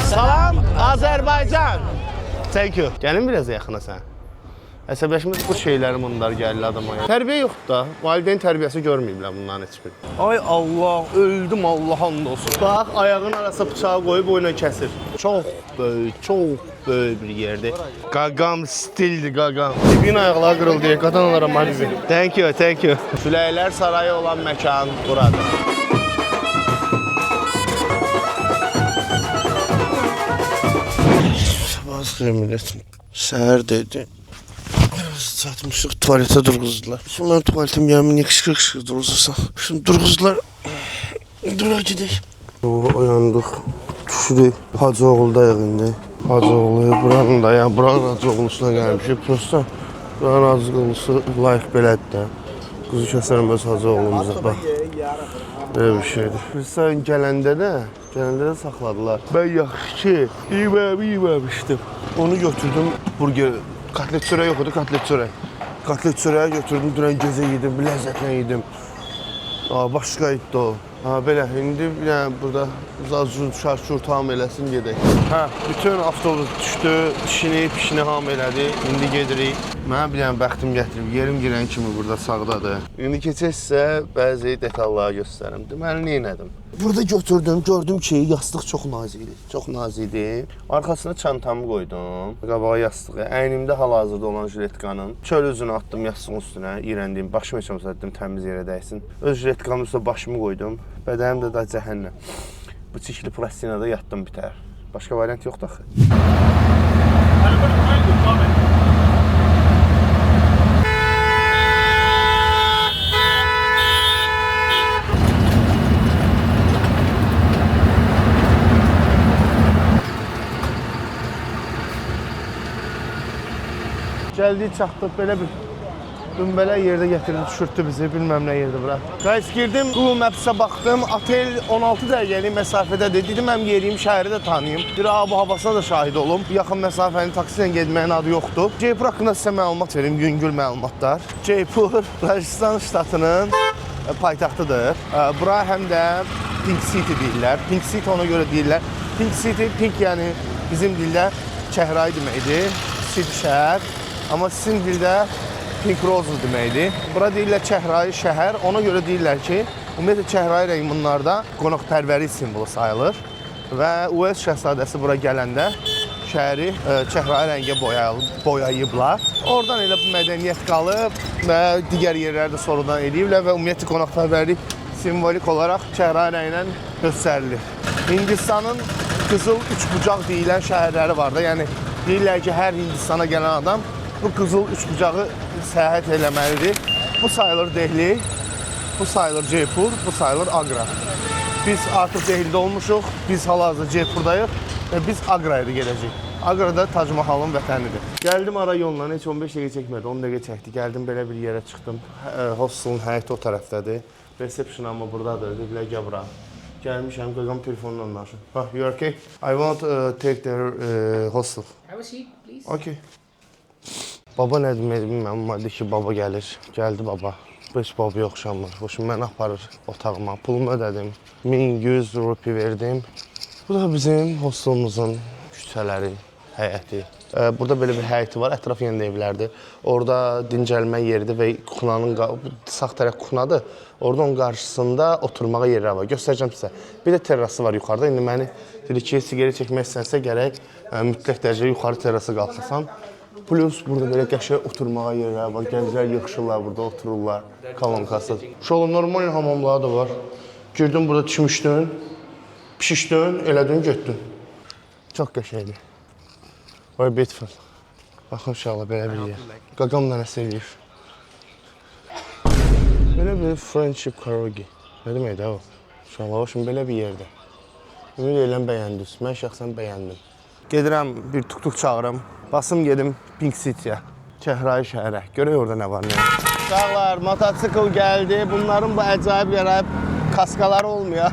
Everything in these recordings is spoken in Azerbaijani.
Salam Azərbaycan. Thank you. Gəlin biraz yaxına sən. Əsəbləşməz bu şeylərim bunlar gəlir adama. Tərbiyə yoxdur da. Valideyn tərbiyəsi görməyiblər bunların heç bir. Ay Allah, öldüm Allah and olsun. Bax, ayağın arasına bıçağı qoyub oyuna kəsir. Çox böyük bir yerdir. Qaqam stildir, qaqam. Bibin ayaqları qırıldı, qadınlara malibi. Thank you, thank you. Süleylər sarayı olan məkan buradır. Sabah millət. Səhər dedi. Çatmışıq, tuvaletə durğuzdular. Şimdi mənim tuvaletim gəmin niyə qışqır durğuzursan. Şimdi durğuzdular. Dura gedək. Oyandıq, düşürük. Hacıoğlu'dayıq indi. Hacıoğlu buranın da, yəni buranın Hacıoğlu'suna gəlmişik. Prosta buranın Hacıoğlu'su layiq belədir də. Quzu kəsərəm öz Hacıoğlu'muza, bax. Böyle bir şeydir. Biz sən gələndə də saxladılar. Ben yaxşı ki, yiyməmişdim. Onu götürdüm, burger. Katlet çörəyi yox idi, katlet çörək. Katlet çörəyi götürdüm, dünən gecə yedim, ləzzətlə yedim. Başqa idi o. Belə, indi burada uzaq şarjur tam eləsin gedək. Bütün avtobus düşdü, pişini ham elədi. İndi gedirik. Mənə bir bəxtim gətirib, yerim girən kimi burada sağdadır. İndi keçək sizə bəzi detalları göstərim. Deməli, neynədim? Burada götürdüm, gördüm ki, yastıq çox nazikdir. Çox nazikdir. Arkasına çantamı qoydum. Qabağa yastığı. Əynimdə hal-hazırda olan jiletkanın. Çöl üzünü atdım yastığın üstünə. İrəndiyim, başımı heç olmasa etdim, təmiz yerə dəysin. Öz jiletkanın üstünə başımı qoydum. Bədənim də cəhənnəm. Bu çikli plastinada yatdım bitər. Başqa variant yoxdur axı. Gəldik, çatdıq, belə bir dümbələk yerdə gətirdi, düşürtdü bizi, bilməm nə yerdə bura. Qays girdim, Google Maps-ə baxdım, otel 16 dəqiqəlik məsafədədir. Dedim, həm yeriyim, şəhəri də tanıyım. Bir bu havasına da şahid olum. Yaxın məsafəni taksi ilə getməyin adı yoxdur. Jaipur haqqında sizə məlumat verim, yüngül məlumatlar. Jaipur, Rajasthan ştatının paytaxtıdır. Bura həm də Pink City deyirlər. Pink City ona görə deyirlər. Pink City, pink yəni bizim dildə çəhrayı deməkdir. City şəhər. Amma sizin dildə Pink Rose deməkdir. Bura deyirlər çəhrayı şəhər. Ona görə deyirlər ki, ümumiyyətlə çəhrayı rəng bunlarda qonaqpərvərlik simvolu sayılır. Və Uels şəhzadəsi bura gələndə şəhəri çəhrayı rəngə boyayıblar. Oradan elə bu mədəniyyət qalıb və digər yerlərdə sonradan eləyiblər və ümumiyyətlə qonaqpərvərlik simvolik olaraq çəhrayı rənglə göstərilir. Hindistanın qızıl üçbucaq deyilən şəhərləri var da. Yəni deyirlər ki, hər Hindistana gələn adam bu qızıl üçbucağı səyahət eləməlidir. Bu sayılır Dehli, bu sayılır Jaipur, bu sayılır Agra. Biz artıq Dehlidə olmuşuq, biz hal-hazırda Jaipurdayıq və biz Agra'ya da gedəcəyik. Agra'da Tac Mahalın vətənidir. Gəldim ara yolla, heç 15 dəqiqə çəkmədi, 10 dəqiqə çəkdi. Gəldim belə bir yerə çıxdım. Hostelin həyəti o tərəfdədir. Reception amma buradadır, dedilər gəl bura. Gəlmişəm, qaqam telefonla danışım. You okay? I want to take the hostel. Have a seat, please. Okay. Baba nə demək bilməm, amma deyir ki, baba gəlir. Gəldi baba. Heç babaya oxşamır. Şimdi məni aparır otağıma. Pulumu ödədim. 1100 rupi verdim. Bu da bizim hostelumuzun küçələri, həyəti. Burada belə bir həyəti var, ətraf yenə evlərdir. Orada dincəlmə yeridir və Xunanın, sağ tərəf Xunadır. Orada onun qarşısında oturmağa yerlər var. Göstərəcəm sizə. Bir də terrası var yuxarıda. İndi məni dedi ki, siqaret çəkmək istənsə gərək mütləq dərəcədə yuxarı terrasa qalxasan. Plus burada belə qəşəng oturmağa yerlər var. Gənclər yığışırlar burada, otururlar. Kalonkası. Şoğlu normal hamamları da var. Girdin burada düşmüşdün, pişişdin, elədin, getdin. Çox qəşəngdir. Very beautiful. Baxın inşallah belə bir yer. Qaqamla nəsə eləyir. Belə bir friendship karaoke. Nə deməkdir o? İnşallah o şimdi belə bir yerdə. Ümid edirəm bəyəndiniz. Mən şəxsən bəyəndim. Gedirəm bir tuk-tuk çağırım. Basım gedim Pink City'yə. Çəhrayı şəhərə. Görək orada nə var, nə var. Uşaqlar, motosikl gəldi. Bunların bu əcayib yərayıb kaskaları olmuyor.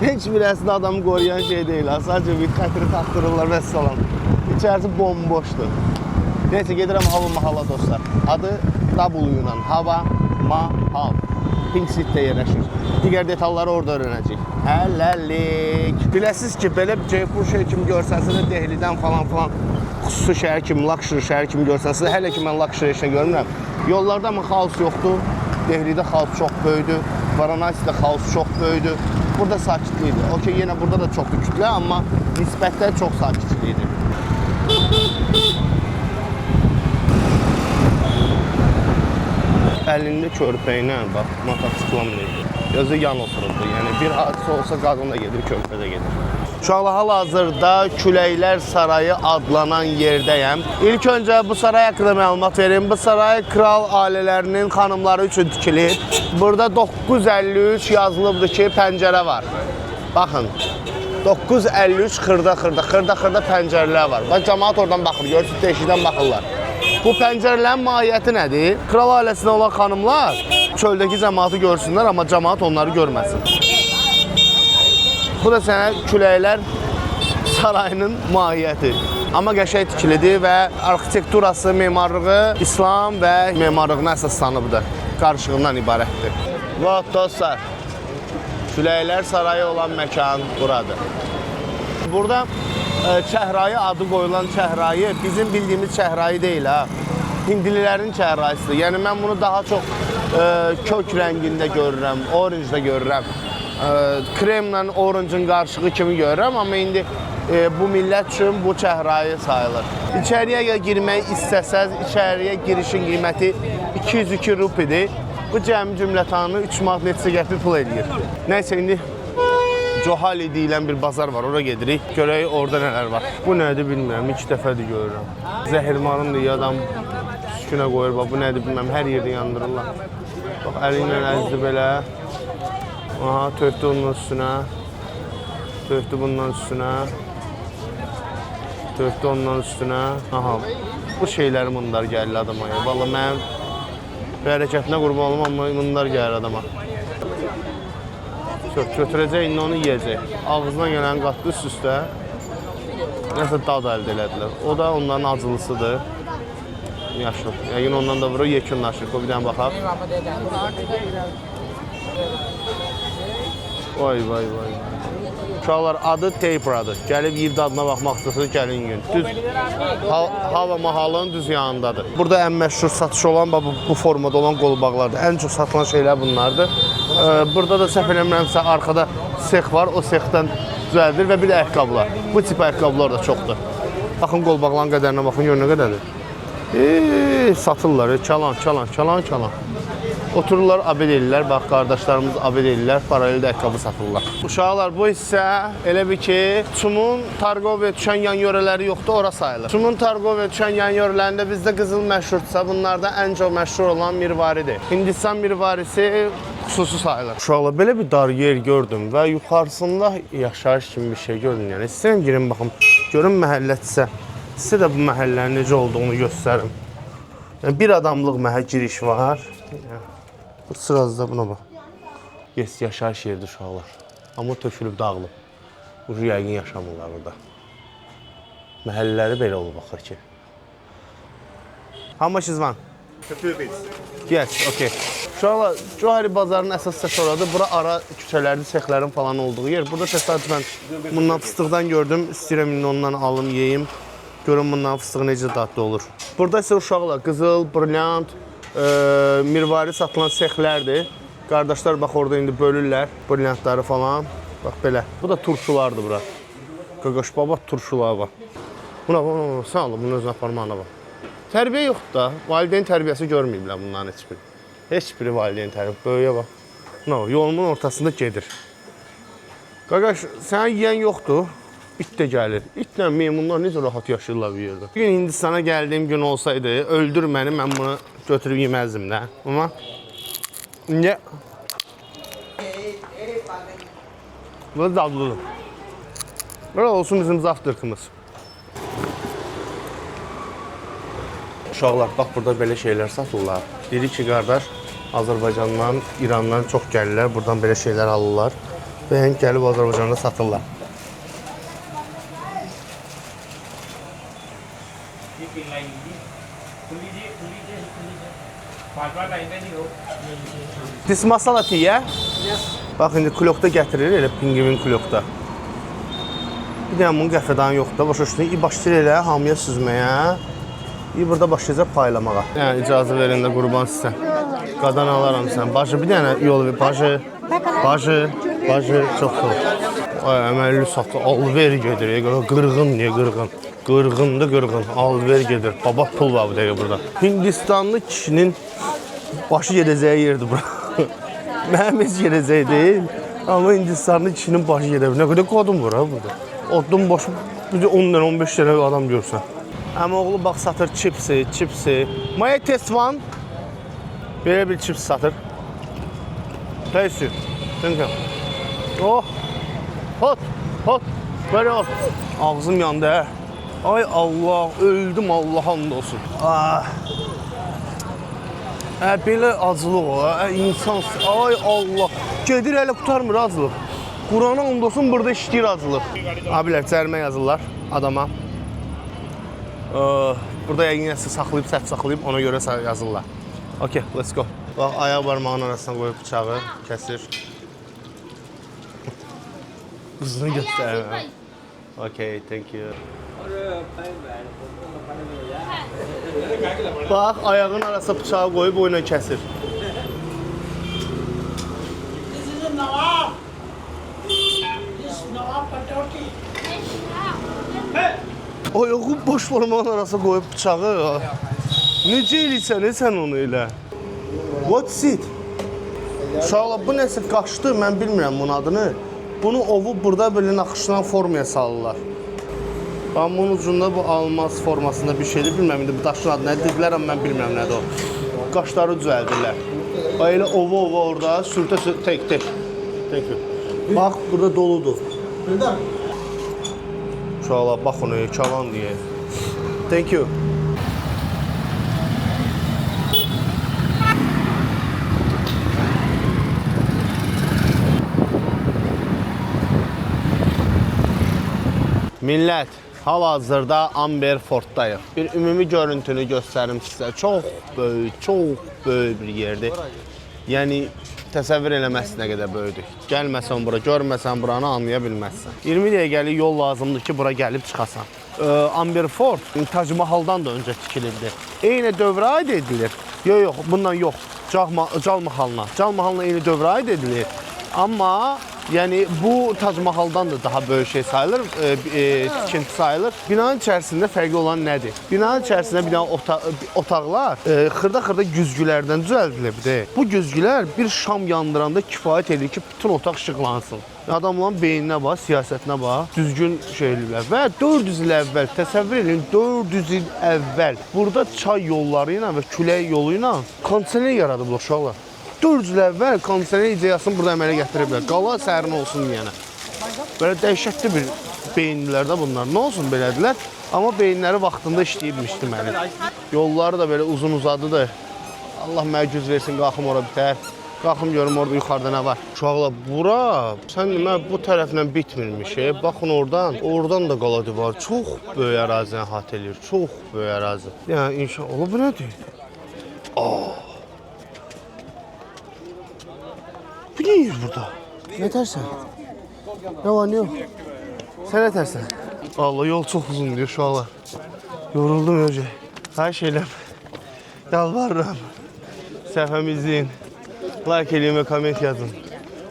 Heç bir əslində adamı qoruyan şey deyil. Sadəcə bir xətri taxtırırlar və salam. İçərisi bomboşdur. Neyse, gedirəm Hava Mahala dostlar. Adı W ilə Hava Mahal. Pink City'də yerləşir. Digər detalları orada öyrənəcəyik. Hələlik. Biləsiniz ki, belə bir Ceybur şey kimi görsənsə də Dehlidən falan xüsusi şəhər kimi, luxury şəhər kimi görsənsə də hələ ki mən luxury şəhər görmürəm. Yollarda mı xaos yoxdur? Dehlidə xaos çox böyüdür. Varanasidə xaos çox böyüdür. Burada sakitlikdir. Okey, yenə burada da çoxdur kütlə, amma nisbətən çox sakitlikdir. Əlində körpəyinə, bax, motosiklam deyil. Gözü yan otururdu. Yəni, bir hadisə olsa qadın da gedir, körpə də gedir. Uşaqlar, hal-hazırda Küləklər Sarayı adlanan yerdəyəm. İlk öncə bu saray haqqında məlumat verim. Bu saray kral ailələrinin xanımları üçün tikilir. Burada 953 yazılıbdır ki, pəncərə var. Baxın, 953 xırda pəncərələr var. Bax, cəmaat oradan baxır, görürsünüz, deşikdən baxırlar. Bu pəncərələrin mahiyyəti nədir? Kral ailəsində olan xanımlar çöldəki cəmaatı görsünlər, amma cəmaat onları görməsin. Bu da sənə Küləklər Sarayının mahiyyəti. Amma qəşəng tikilidir və arxitekturası, memarlığı İslam və memarlığına əsaslanıbdır. Qarışığından ibarətdir. Və dostlar, Küləklər Sarayı olan məkan buradır. Burada Çəhrayı adı qoyulan Çəhrayı bizim bildiyimiz Çəhrayı deyil ha. Hindlilərin çəhrayısıdır. Yəni mən bunu daha çox kök rəngində görürəm, oranjda görürəm. Kremlə oranjın qarışığı kimi görürəm, amma indi bu millət üçün bu çəhrayı sayılır. İçəriyə girmək istəsəz, içəriyə girişin qiyməti 202 rupidir. Bu cəmi cümlətanı 3 manat neçə qəpik pul edir. Nəysə, indi Johali deyilən bir bazar var, ora gedirik. Görək orada nələr var. Bu nədir bilmirəm, 2 dəfədir görürəm. Zəhirmarındır, adam sükunə qoyur, bu nədir bilmirəm, hər yerdə yandırırlar. Bax, əli ilə əzdir belə. Aha, töhdü onun üstünə. Töhdü bundan üstünə. Töhdü ondan üstünə. Aha, bu şeyləri bunlar gəlir adama. Valla mənim hərəkətinə qurban olum, amma bunlar gəlir adama. Götürəcək, indi onu yiyəcək. Ağzına gələn qatdı üst-üstə. Nəsə dad əldə elədilər. O da onların acılısıdır. Yaşıl. Yəqin ondan da vurur, yekunlaşır. Bir dənə baxaq. Vay. Uşaqlar, adı Taper'adır. Gəlib yer dadına baxmaq istəsəniz, gəlin gün. Düz hava mahalının düz yanındadır. Burada ən məşhur satışı olan bu formada olan qolbaqlardır. Ən çox satılan şeylər bunlardır. Burada da səhv eləmirəmsə arkada sex var, o sexdən düzəldir və bir də ayaqqabılar. Bu tip ayaqqabılar da çoxdur. Baxın qolbaqların qədərinə baxın, gör nə qədərdir. Satırlar, çalan. Otururlar, abed edirlər. Bax, qardaşlarımız abed edirlər, paraleldə ayaqqabı satırlar. Uşaqlar, bu hissə elə bir ki, Çumun Targovaya düşən yan yörələri yoxdur, ora sayılır. Çumun Targovaya düşən yan yörələrində bizdə qızıl məşhursa, bunlarda ən çox məşhur olan mirvaridir. Hindistan mirvarisi xüsusi sayılır. Uşaqlar, belə bir dar yer gördüm və yuxarısında yaşayış kimi bir şey gördüm. Yəni, istəyirəm girin baxım, görün məhəllədirsə, sizə də bu məhəllənin necə olduğunu göstərim. Yəni, bir adamlıq giriş var. Bu sırada buna bax. Yaşayış yerdir uşaqlar. Amma tökülüb, dağılıb. Bu yəqin yaşamırlar burada. Məhəllələri belə olub baxır ki. How much is one? Yes, okay. Uşaqlar, Johari bazarının əsas səsi oradır. Bura ara küçələrdir, sexlərin falan olduğu yer. Burada təsadüfən bundan fıstıqdan gördüm. İstəyirəm indi ondan alım, yeyim. Görün bundan fıstığı necə dadlı olur. Burada isə uşaqlar qızıl, brilyant, mirvari satılan sexlərdir. Qardaşlar bax orada indi bölürlər brilyantları falan. Bax belə. Bu da turşulardır bura. Qaqaş baba turşular var. Buna sən alın, bunun özünə aparmağına bax. Tərbiyə yoxdur da. Valideyn tərbiyəsi görməyiblər bunların heç biri. Heç biri valideyn tərbiyəsi. Böyüyə bax. Yolumun ortasında gedir. Qaqaş, sənə yiyən yoxdur. İt də gəlir. İtlə meymunlar necə rahat yaşayırlar bir yerdə. Bir gün Hindistana gəldiyim gün olsaydı, öldür məni, mən bunu götürüb yeməzdim də. Amma indi bu da dadlıdır. Böyle olsun bizim zavtırkımız. Uşaqlar, bax burada belə şeylər satırlar. Dedik ki, qardaş, Azərbaycandan, İrandan çox gəlirlər, buradan belə şeylər alırlar və gəlib Azərbaycanda satırlar. This masala tea, yeah? Yes. Bax, indi kulokda gətirir, elə pingvin kulokda. Bir dənə bunun qəfədanı yoxdur. Başa düşdün, başlayır elə hamıya süzməyə. Burada başlayacaq paylamağa. Yəni, icazə verin də qurban sizə. Qadan alaram sən. Bacı, bir dənə yol ver. Bacı, çox sağ ol. Ay, əməlli satı, alver gedir. Qırğın, niyə qırğın? Qırğındır, qırğın. Alver gedir. Baba pul var bu dəqiqə burada. Hindistanlı kişinin başı gedəcəyi yerdir bura. Mənim heç gedəcəyi deyil. Amma Hindistanlı kişinin başı gedir. Nə qədər qadın var ha burada. Odun başı 10 dənə, 15 dənə adam görsən. Əmi oğlu bax satır çipsi. Maya test one. Belə bir çips satır. Test you. Oh. Hot. Böyle hot. Ağzım yandı hə. Ay Allah, öldüm Allah hamd olsun. Belə acılıq o, insan. Ay Allah. Gedir elə qutarmır acılıq. Qurana hamd olsun, burada işləyir acılıq. Abilər, cərimə yazırlar adama. Burada yəqin saxlayıb, səhv saxlayıb, ona görə yazırlar. Okay, let's go. Bax, ayaq barmağının arasına qoyub bıçağı, kəsir. Qızını göstərir. Okay, thank you. Bax, ayağın arasına bıçağı qoyub o ilə kəsir. Ayağı boş parmağın arasına qoyub bıçağı. Necə eləyirsən sən onu elə? What's it? Uşaqlar, bu nəsə qaşdı, mən bilmirəm bunun adını. Bunu ovub burada belə naxışlanan formaya salırlar. Amma bunun ucunda bu almaz formasında bir şeydir, bilmirəm indi bu daşın adı nədir dedilər, amma mən bilmirəm nədir o. Qaşları düzəldirlər. Elə ova orada sürtə tek. Thank you. Bax, burada doludur. Uşaqlar, bax onu, kalan deyə. Thank you. Millət, hal-hazırda Amberforddayıq. Bir ümumi görüntünü göstərim sizə. Çox böyük bir yerdir. Yəni, təsəvvür eləməsin nə qədər böyüdür. Gəlməsən bura, görməsən buranı anlaya bilməzsən. 20 dəqiqəlik yol lazımdır ki, bura gəlib çıxasan. Amberford Tac Mahaldan da öncə tikilirdi. Eyni dövrə aid edilir. Yox, bundan yox. Cal Mahalına. Cal Mahalına eyni dövrə aid edilir. Amma yəni bu Tac Mahaldan da daha böyük şey sayılır, tikinti sayılır. Binanın içərisində fərqli olan nədir? Binanın içərisində bir dənə otaqlar xırda güzgülərdən düzəldilib. Bu güzgülər bir şam yandıranda kifayət edir ki, bütün otaq işıqlansın. Adamların beyninə bax, siyasətinə bax, düzgün şey eləyirlər. Və 400 il əvvəl, təsəvvür edin, 400 il əvvəl burada çay yolları ilə və külək yolu ilə kondisioner yaradıblar uşaqlar. 400 il əvvəl kondisioner ideyasını burada əmələ gətiriblər. Qala sərin olsun deyənə. Belə dəhşətli bir beyinlilərdə bunlar. Nə olsun belədilər? Amma beyinləri vaxtında işləyibmişdi mənim. Yolları da belə uzun uzadıdır. Allah mənə güc versin, qalxım ora bitər. Qalxım görüm orada yuxarıda nə var. Uşaqlar, bura, sən demə, bu tərəflə bitmirmiş. Baxın oradan da qala divar. Çox böyük ərazini əhatə edir. Çox böyük ərazi. Yəni, inşallah, bu nədir? Bu ne yiyir burada? Ne tersen? Ne var ne yok? Sen ne tersen? Vallahi yol çok uzun diyor şu anlar. Yoruldum önce. Her şeyle yalvarırım. Səhvimi izleyin. Like edin ve comment yazın.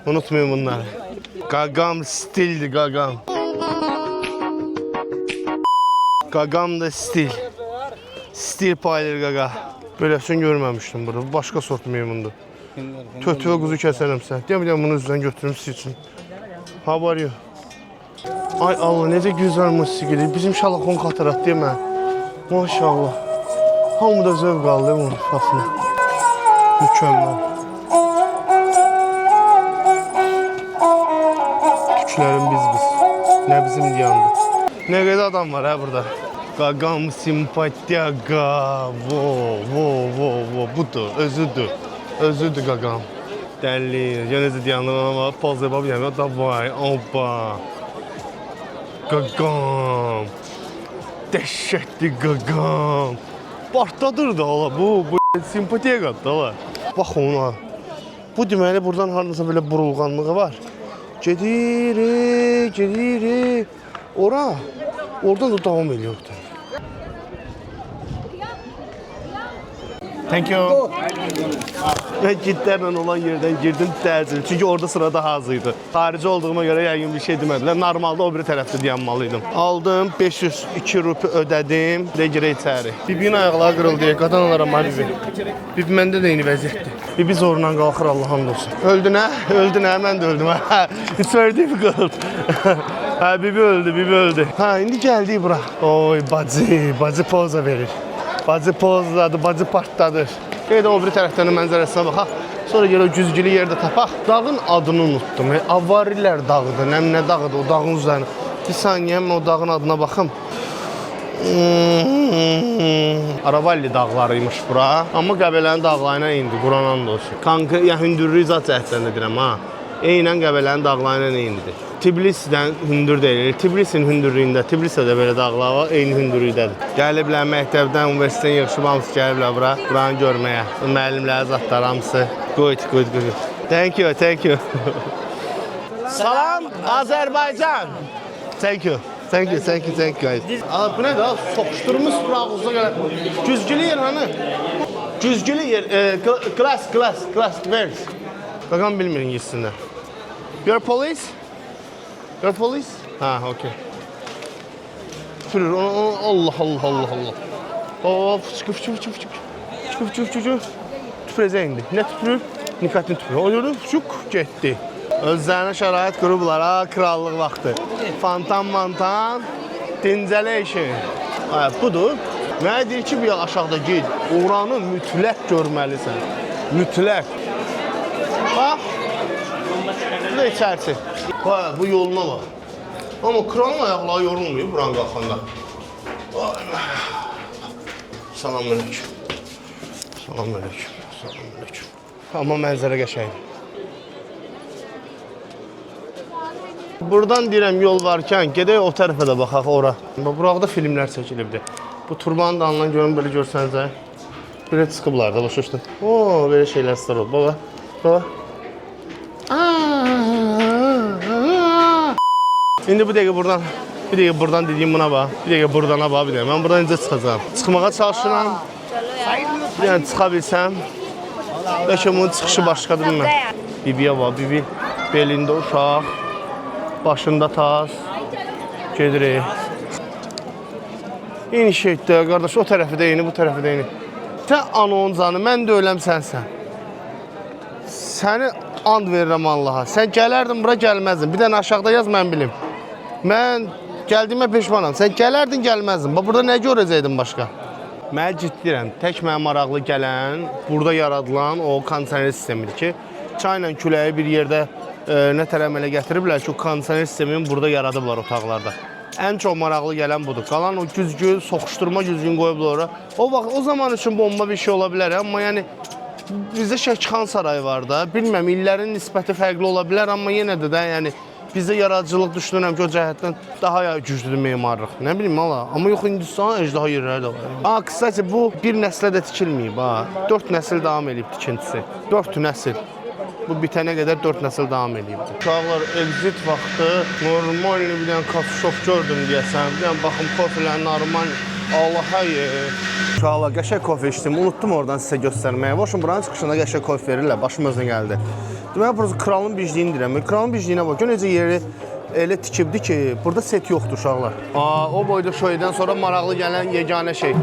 Unutmayın bunları. Gagam stildi Gagam. Gagam da stil. Stil payları Gaga. Böylesini görmemiştim burada. Başka sort memundu. Tötü ve kuzu keserim sen. Deyəm bunu üzerine götürüm siz için. How are you? Ay Allah, necə güzel musiqidir. Bizim şalakon xatırlat değil mi? Maşallah. Hamı da zövq aldı onun şafına. Mükemmel. Tüklərim biz. Ne bizim diyandı. Ne kadar adam var ha burada. Gagam simpatiyaga. Vo. Budur, özüdür. Özüdür Gagam. Dəli. Yenəcə diyandım ama poz yapab yəni. Davay, opa. Gagam. Dəhşətli Gagam. Partladır da hala bu simpatiya qatdı hala. Bax ona. Bu deməli buradan hardansa belə burulğanlığı var. Gedir. Oradan da davam ediyor. Thank you. Ben kilitlərlə olan yerdən girdim təcil. Çünki orada sıra daha az idi. Xarici olduğuma görə yəqin bir şey demədilər. Normalda o biri tərəfdə dayanmalıydım. Aldım, 502 rupi ödədim. De girə içəri. Bibinin ayaqları qırıldı. Qadan alaram Bibi. Bibi məndə də eyni vəziyyətdir. Bibi zorla qalxır Allah'ın olsun. Öldü nə? Mən də öldüm. It's very difficult. Bibi öldü. İndi gəldik bura. Oy bacı poza verir. Bacı pozladı, bacı partladı. Qeydə o biri tərəfdən mənzərəsinə baxaq. Sonra gələ güzgülü yerdə tapaq. Dağın adını unuttum. Avarilər dağıdır, nə dağıdır o dağın üzərinə. Bir saniyə mən o dağın adına baxım. Aravalli dağlarıymış bura. Amma Qəbələnin dağlarına indi, Quranın da olsun. Yəni hündürlüyü zat cəhətdən edirəm ha. Eynən Qəbələnin dağlarına indidir. Tbilisdən hündür deyilir. Tbilisin hündürlüyündə, Tbilisdə də belə dağlar var, eyni hündürlükdədir. Gəliblər məktəbdən, universitetdən yığışıb hamısı gəliblər bura, buranı görməyə. Müəllimlər, zatlar hamısı. Good. Thank you. Salam, Azərbaycan. Thank you guys. Bu nədir? Soxuşturmuş burağınıza görə. Güzgülü yer hanı? Güzgülü yer, class, where? Bakalım bilmirin gitsinlər. Your police? Ha, okey. Tüpürür, Allah. Hop, çıkıp. Tüpürəcək indi. Nə tüpürür? Nikotin tüpürür. O gördün, getdi. Özlərinə şərait qurublar, krallıq vaxtı. Fantan, dincələyişin. Budur. Mənə deyir ki, bir aşağıda ged. Oranı mütləq görməlisən. Mütləq. Bax. Bu da içərisi. Bu yoluna var. Amma kralın ayaqları yorulmuyor buranı qalxanda. Salamünaleyküm. Amma mənzərə qəşəngdir. Buradan deyirəm yol varkən gedək o tərəfə də baxaq ora. Buraqda filmlər çəkilibdir. Bu turbanı da alınan görün belə görsəniz. Belə çıxıblar da başa düşdün. Belə şeylər star oldu. Baba. İndi bu dəqiqə buradan dediyim buna bax. Bir dəqiqə buradana bax bir dəqiqə. Mən buradan necə çıxacağam? Çıxmağa çalışıram. Yəni çıxa bilsəm. Bəlkə bunun çıxışı başqadır bilməm. Bibiyə bax, bibi belində uşaq. Başında tas. Gedirik. Eyni şeydir qardaş, o tərəfi də eyni, bu tərəfi də eyni. Sən anonun canı, mən də öləm sənsən. Səni and verirəm Allaha. Sən gələrdin, bura gəlməzdin. Bir dənə aşağıda yaz, mən bilim. Mən gəldiyimə peşmanam. Sən gələrdin, gəlməzdin. Bax, burada nə görəcəydin başqa? Mən ciddiyirəm. Tək mənə maraqlı gələn, burada yaradılan o kondisioner sistemidir ki, çayla küləyi bir yerdə nə tər əmələ gətiriblər ki, o kondisioner sistemini burada yaradıblar otaqlarda. Ən çox maraqlı gələn budur. Qalan o güzgü, soxuşturma güzgün qoyublar ora. O zaman üçün bomba bir şey ola bilər, amma yəni bizdə Şəkixan sarayı var da. Bilməm, illərin nisbəti fərqli ola bilər, amma yenə də yəni bizdə yaradıcılıq düşünürəm ki, o cəhətdən daha güclüdür memarlıq. Nə bilim, amma yox, Hindistan əcdaha yerləri də var. Qısaca, bu bir nəslə də tikilməyib, 4 nəsil davam edib tikintisi. 4 nəsil. Bu bitənə qədər 4 nəsil davam edibdir. Uşaqlar, exit vaxtı normal bir dənə coffee shop gördüm deyəsən. Bir dənə baxım, kofelər normal. Allah'a uşaqlar, qəşək kofe içdim. Unuttum oradan sizə göstərməyə. Başım, buranın çıxışında qəşək kofe verirlər. Başım özünə gəldi. Deməli, burası kralın bicliyini deyirəm. Kralın bicliyinə bax. Necə yeri elə tikibdi ki, burada set yoxdur uşaqlar. O boyda şöydən sonra maraqlı gələn yeganə şey.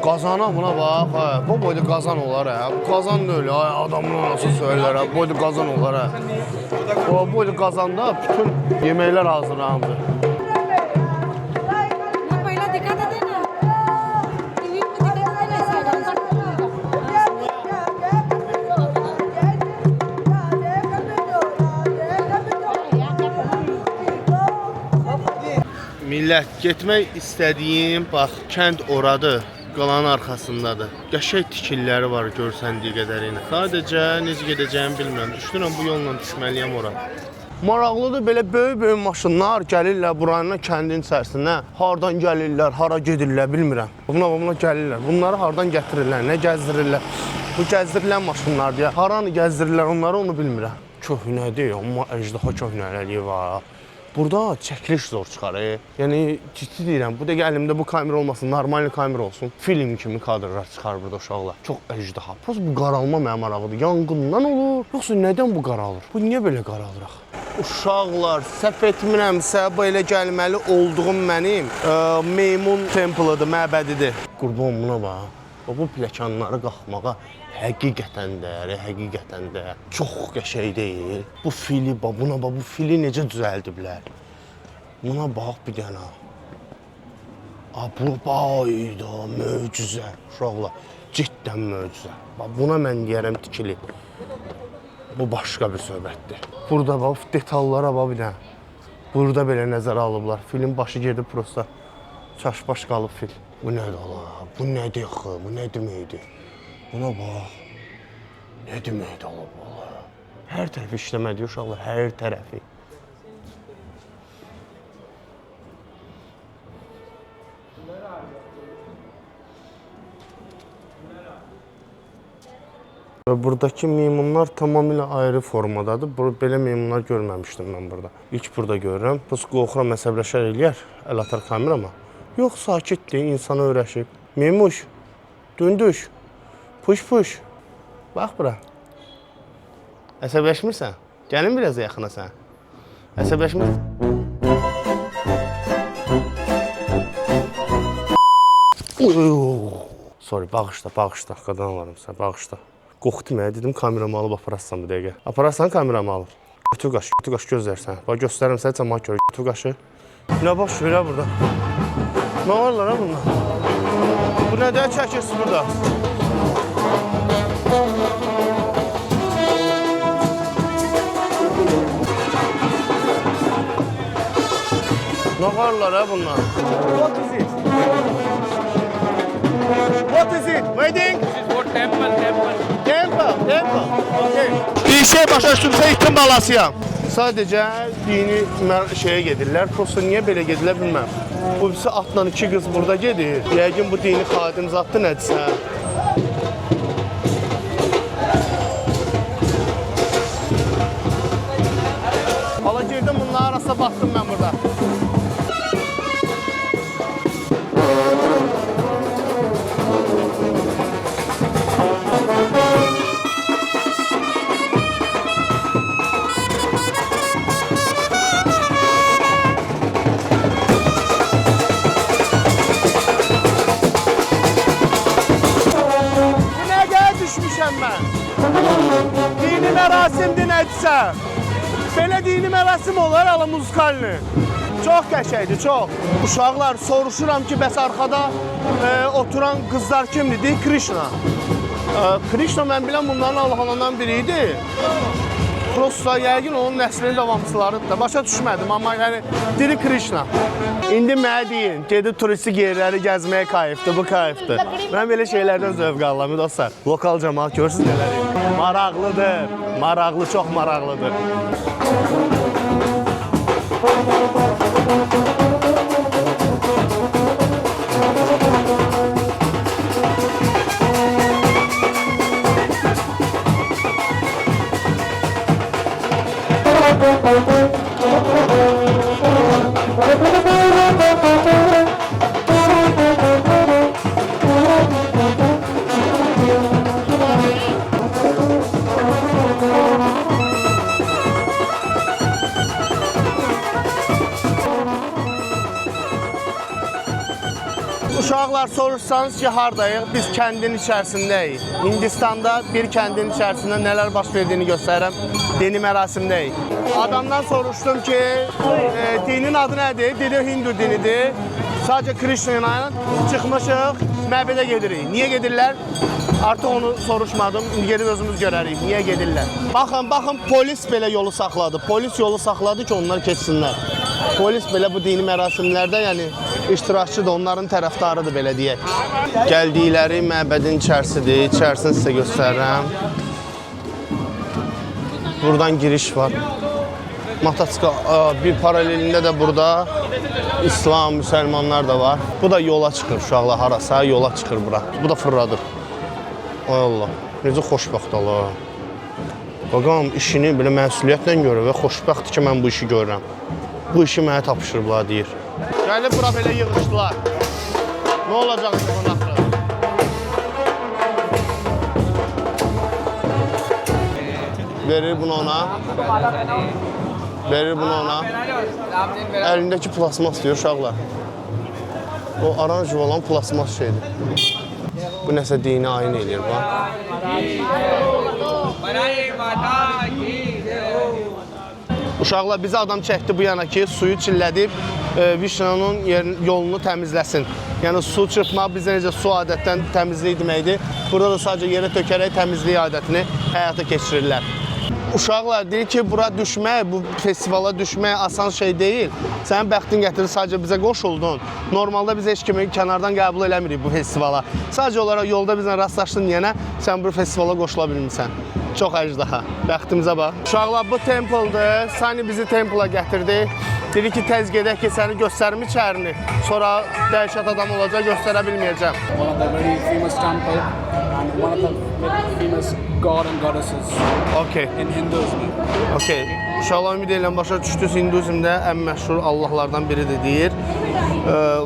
Qazana buna bax. Bu boyda qazan olar. Qazan da öyle. Adamın nasıl söylərlər. Bu boyda qazan olar. O boyda qazanda bütün yeməklər hazırlanır. Millət, getmək istədiyim, bax, kənd oradır, qalanın arxasındadır. Qəşək tikilləri var görsəndiyi qədərinə. Sadəcə necə gedəcəyimi bilmirəm. Düşünürəm, bu yolla düşməliyəm ora. Maraqlıdır, belə böyük maşınlar gəlirlər buranın kəndin içərisinə. Hardan gəlirlər, hara gedirlər, bilmirəm. Buna gəlirlər. Bunları hardan gətirirlər, nə gəzdirirlər. Bu gəzdirilən maşınlardır ya. Haranı gəzdirirlər onları onu bilmirəm. Köhnədir, amma əjdaha köhnəliyi var. Burada çəkiliş zor çıxar. Yəni ciddi deyirəm, bu dəqiqə əlimdə bu kamera olmasın, normal kamera olsun. Film kimi kadrlar çıxar burada uşaqlar. Çox əjdaha. Prosta bu qaralma mənim marağıdır. Yanğından olur. Yoxsa nədən bu qaralır? Bu niyə belə qaralır axı? Uşaqlar, səhv etmirəmsə, bu elə gəlməli olduğum mənim meymun templıdır, məbədidir. Qurban buna bax. Bu pləkanları qalxmağa həqiqətən də çox qəşəng deyil. Bu fili, buna bax, bu fili necə düzəldiblər. Buna bax bir dənə. Bu bayda möcüzə. Uşaqlar, ciddən möcüzə. Buna mən deyərəm tikili. Bu başqa bir söhbətdir. Burada bax, detallara bax bir dənə. Burada belə nəzərə alıblar. Filin başı gedib prosta. Çaşbaş qalıb fil. Bu nədir Allah? Bu nədir axı? Bu nə deməkdir? Buna bax. Nə deməkdir Allah? Hər tərəfi işləmədi uşaqlar, hər tərəfi. Və buradakı meymunlar tamamilə ayrı formadadır. Belə meymunlar görməmişdim mən burada. İlk burada görürəm. Pus qorxuram, məsəbləşər eləyər, əl atar kamerama. Yox, sakitdir, insana öyrəşib. Meymuş, dündüş, puş. Bax bura. Əsəbləşmirsən? Gəlin biraz yaxına sən. Əsəbləşmirsən? Sorry, bağışla, qadan alarım sən, bağışla. Qorxdum ya, dedim kameramı alıb aparassan bu dəqiqə. Aparassan kameramı alır. Götür qaş gözlərsən. Bax, göstərim sənə cəmaat görür. Götür qaşı. Nə baş verir burada? Nə varlar ha bunlar? Bu nədən çəkirsin burada? Nə varlar ha bunlar? What is it? What is it? Wedding? This is for temple. Temple. Okay. Bir şey başa düşdümsə itin balasıyam. Sadəcə dini şeyə gedirlər. Prosta niyə belə gedirlər bilməm. Bu birisi atla 2 qız burada gedir. Yəqin bu dini xadim zatdır nədirsə. Hala girdim bunların arasına baxdım mən burada. Dini mərasimdir nədirsə. Belə dini mərasim olar ala muzikalini. Çox qəşəkdir, çox. Uşaqlar, soruşuram ki, bəs arxada oturan qızlar kimdir? Deyir, Krishna. Krishna mən bilən bunların Allahlarından biri idi. Prosta yəqin onun nəslinin davamçılarıdır da. Başa düşmədim, amma yəni diri Krishna. İndi mənə deyin, gedib turistik yerləri gəzməyə kayıfdır, bu kayıfdır. Mən belə şeylərdən zövq alıram, dostlar. Lokal cəmaat görürsünüz nələri? Maraqlıdır, maraqlı, çox maraqlıdır. Uşaqlar soruşsanız ki, hardayıq? Biz kəndin içərisindəyik. Hindistanda bir kəndin içərisində nələr baş verdiyini göstərirəm. Dini mərasimdəyik. Adamdan soruşdum ki, dinin adı nədir? Dedi, Hindu dinidir. Sadəcə Krishna ilə çıxmışıq, məbədə gedirik. Niyə gedirlər? Artıq onu soruşmadım. İndi gedib özümüz görərik. Niyə gedirlər? Baxın, polis belə yolu saxladı. Polis yolu saxladı ki, onlar keçsinlər. Polis belə bu dini mərasimlərdə, yəni iştirakçıdır, onların tərəfdarıdır, belə deyək. Gəldikləri məbədin içərisidir. İçərisini sizə göstərirəm. Buradan giriş var. Mataçka bir paralelində də burada İslam, müsəlmanlar da var. Bu da yola çıxır uşaqlar harasa, yola çıxır bura. Bu da fırladır. Ay Allah. Necə xoşbəxt Allah. Baqam işini belə məsuliyyətlə görür və xoşbəxtdir ki, mən bu işi görürəm. Bu işi mənə tapışırıblar, deyir. Gəlib bura belə yığışdılar. Nə olacaq indi bunun axırı? Verir bunu ona. Verir bunu ona. Əlindəki plasmas deyir uşaqlar. O aranjı olan plasmas şeydir. Bu nəsə dini ayin eləyir, bax. Uşaqlar bizi adam çəkdi bu yana ki, suyu çillədib Vişnanın yolunu təmizləsin. Yəni su çırpmaq bizdə necə su adətdən təmizlik deməkdir. Burada da sadəcə yerə tökərək təmizlik adətini həyata keçirirlər. Uşaqlar deyir ki, bura düşmək, bu festivala düşmək asan şey deyil. Sənin bəxtin gətirir, sadəcə bizə qoşuldun. Normalda biz heç kimi kənardan qəbul eləmirik bu festivala. Sadəcə olaraq yolda bizlə rastlaşdın yenə, sən bu festivala qoşula bilmirsən. Çox əcdaha, bəxtimizə bax. Uşaqlar, bu temple'dır. Sani bizi temple'a gətirdi. Dedi ki, tez gedək ki, səni göstərim içərini. Sonra dəhşət adam olacaq, göstərə bilməyəcəm. One of the very famous temple and one of the very famous god and goddesses in Hinduism. Okay. Uşaqlar ümid edirəm başa düşdünüz, Hinduizmdə ən məşhur Allahlardan biridir deyir.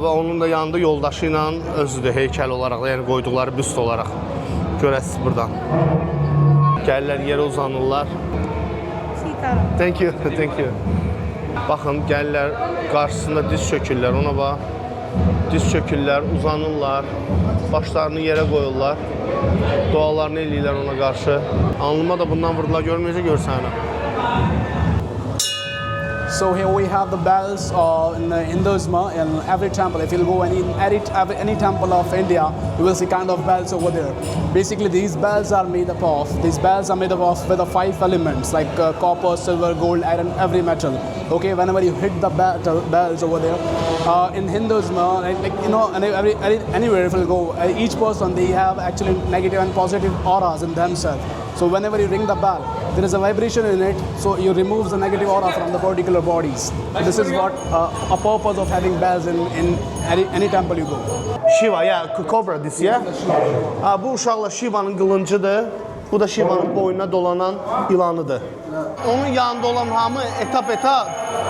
Və onun da yanında yoldaşı ilə özüdür heykəl olaraq, yəni qoyduqları büst olaraq. Görəsiniz buradan. Gəlirlər, yerə uzanırlar. Thank you, thank you. Baxın, gəlirlər, qarşısında diz çökürlər, ona bax. Diz çökürlər, uzanırlar, başlarını yerə qoyurlar. Dualarını eləyirlər ona qarşı. Alnıma da bundan vurdular, görməyəcək görsən. So here we have the bells in Hinduism in every temple. If you'll go any temple of India, you will see kind of bells over there. Basically, these bells are made up of with the 5 elements like copper, silver, gold, iron, every metal. Okay, whenever you hit the bells over there, in Hinduism, anywhere if you go, each person they have actually negative and positive auras in themselves. So whenever you ring the bell, there is a vibration in it, so you remove the negative aura from the particular bodies. This is what a purpose of having bells in any temple you go. Shiva, yeah, cobra this, yeah? Bu uşaqla Shiva'nın qılıncıdır. Bu da Shiva'nın boynuna dolanan ilanıdır. Onun yanında olan hamı etap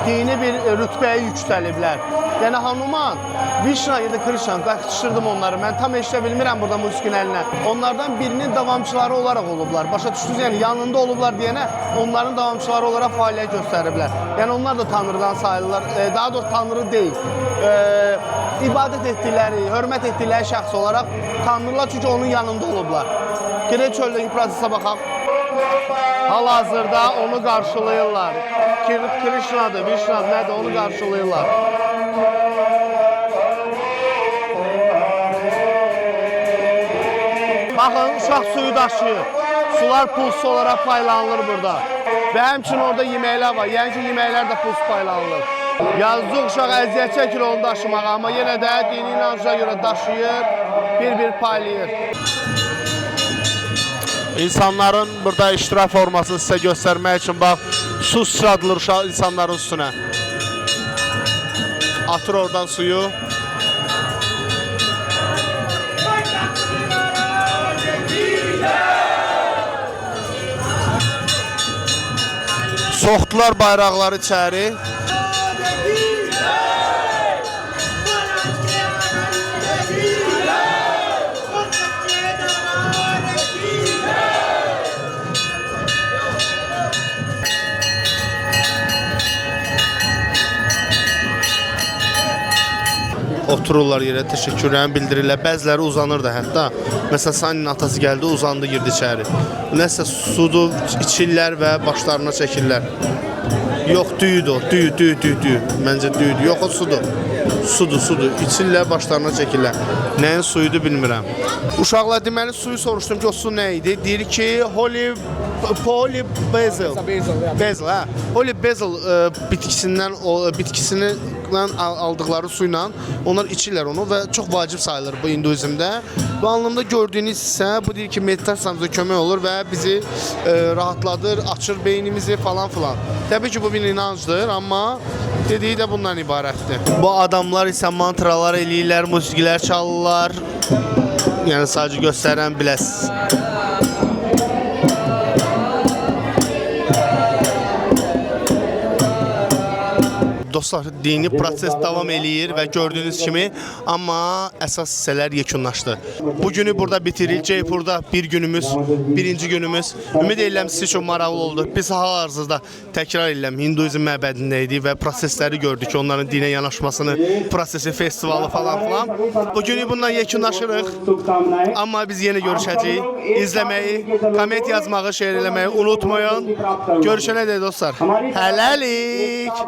dini bir rütbəyə yüksəliblər. Yəni Hanuman, Vishnu ya da Krishna, qaçışdırdım onları. Mən tam eşidə bilmirəm burada musiqinin əlinə. Onlardan birinin davamçıları olaraq olublar. Başa düşdünüz, yəni yanında olublar deyənə onların davamçıları olaraq fəaliyyət göstəriblər. Yəni onlar da Tanrıdan sayılırlar. Daha doğrusu Tanrı deyil. İbadət etdikləri, hörmət etdikləri şəxs olaraq Tanrılar çünki onun yanında olublar. Gedək çöldəki prosesa baxaq. Hal-hazırda onu qarşılayırlar. Krishna'dır, Vishnu'dur, nədir onu qarşılayırlar. Baxın, uşaq suyu daşıyır. Sular pulsuz olaraq paylanılır burada. Və həmçinin orada yeməklər var. Yəni ki, yeməklər də pulsuz paylanılır. Yazıq uşaq əziyyət çəkir onu daşımağa, amma yenə də dini inancına görə daşıyır, bir paylayır. İnsanların burada iştirak formasını sizə göstərmək üçün bax, su sıçradılır insanların üstünə. Atır oradan suyu. Soxdular bayraqları içəri. Otururlar yerə, təşəkkürlərini bildirirlər. Bəziləri uzanır da hətta. Məsələn, Saninin atası gəldi, uzandı, girdi içəri. Nəsə sudur, içirlər və başlarına çəkirlər. Yox, düyüdür o, düyü. Məncə düyüdür. Yox, o sudur. Sudur. İçirlər, başlarına çəkirlər. Nəyin suyudur bilmirəm. Uşaqlar deməli suyu soruşdum ki, o su nə idi? Deyir ki, Holy Basil. Basil, hə. Holy Basil bitkisindən aldıqları suyla onlar içirlər onu və çox vacib sayılır bu Hinduizmdə. Bu anlamda gördüyünüz isə bu deyir ki, meditasiyamıza kömək olur və bizi rahatladır, açır beynimizi falan filan. Təbii ki, bu bir inancdır, amma dediyi də bundan ibarətdir. Bu adamlar isə mantralar eləyirlər, musiqilər çalırlar. Yəni sadəcə göstərən biləsiniz. Dostlar, dini proses davam eləyir və gördüyünüz kimi, amma əsas hissələr yekunlaşdı. Bu günü burada bitiririk. Ceypurda birinci günümüz. Ümid edirəm siz üçün maraqlı oldu. Biz hal-hazırda təkrar edirəm, Hinduizm məbədində idik və prosesləri gördük, onların dinə yanaşmasını, prosesi, festivalı falan filan. Bu günü bundan yekunlaşırıq. Amma biz yenə görüşəcəyik. İzləməyi, komment yazmağı, şeir eləməyi unutmayın. Görüşənə də dostlar. Hələlik.